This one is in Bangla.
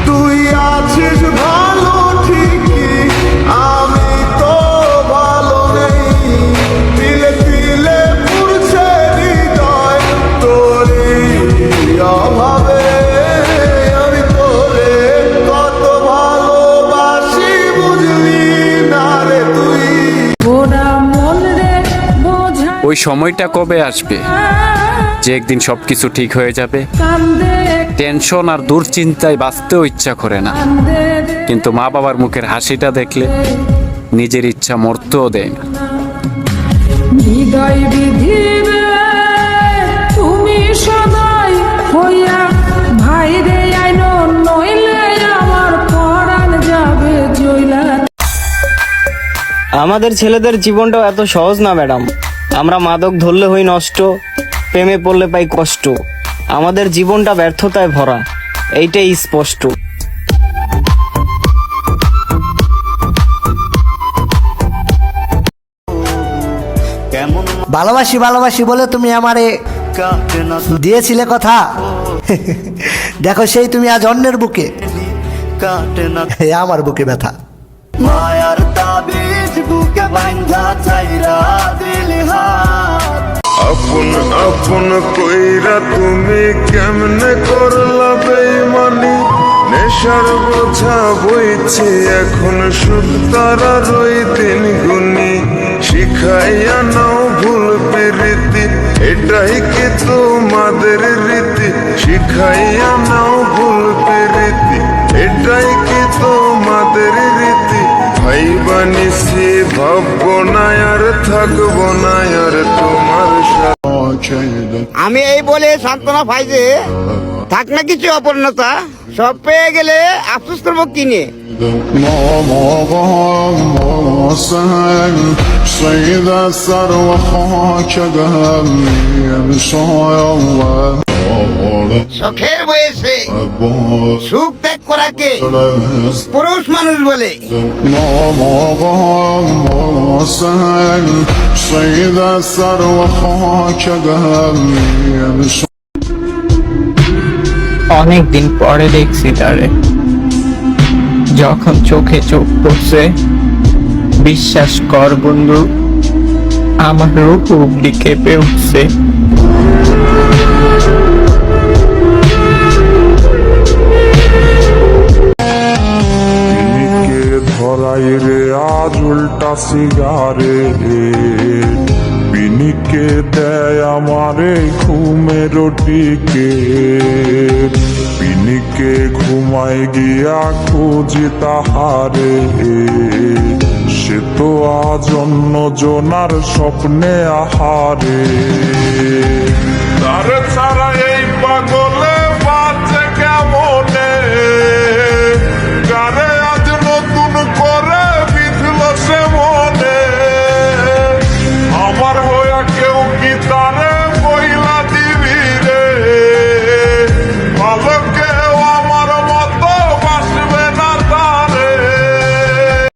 তুই আছিস ভালো ঠিকই, আমি তো ভালো নেই। তিলে তিলে পুড়ছে হৃদয় তোরই অভাবে। আমি তোরে কত ভালোবাসি বুঝলি না রে তুই। ওই সময়টা কবে আসবে যে একদিন সবকিছু ঠিক হয়ে যাবে? টেনশন আর দুশ্চিন্তায় বাঁচতেও ইচ্ছা করে না, কিন্তু মা বাবার মুখের হাসিটা দেখলে নিজের ইচ্ছা মরতেও দেয় না। হৃদয় বিধিবে তুমি সদাই হইয়া ভাই রে আইন, নইলে আমার পরাণ যাবে জইলা। আমাদের ছেলেদের জীবনটাও এত সহজ না ম্যাডাম। আমরা মাদক ধরলে হই নষ্ট, প্রেমে পড়লে পাই কষ্ট। আমাদের জীবনটা ব্যর্থতায় ভরা, এইটাই স্পষ্ট। ভালোবাসি ভালোবাসি বলে তুমি আমারে দিয়েছিলে কথা। দেখো সেই তুমি আজ অন্যের বুকে, আমার বুকে ব্যথা। মায়ার তাবিজ বুকে বাঁধা চাইরা দিলি হাত। আপন আপন কইরা তুমি কেমনে করলা বেঈমানি। নেশার বোঝা বইছে এখন সুখ তারা রই তিন গুণী। শিখাইয়া নাও ভুল প্রীতি, এটাই কি তোমাদের রীতি। শিখাইয়া নাও ভুল প্রীতি, এটাই কি তোমাদের রীতি। ভাইবানিসি ভাববো না আর থাকবো না আর তোমার সাথে। আমি এই বলে সান্ত্বনা পাই যে থাক না কিছু অপূর্ণতা, সব পেয়ে গেলে আফসোস করবো কিনে। শখের বয়সে সুখ ত্যাগ করাকে পুরুষ মানুষ বলে। অনেকদিন পরে দেখছি তারে, যখন চোখে চোখ পড়ছে। বিশ্বাস কর বন্ধু, আমার রূপ অব্দি কেঁপে উঠছে। ধরাই রে আজ উল্টা সিগারেট, বিনিকে দেয় আমারে ঘুমের টিকে। বিনিকে ঘুমায় গিয়া খুঁজি তাহারে, সে তো আজ অন্য জনার স্বপ্নে আহারে। তার ছাড়া এই পাগল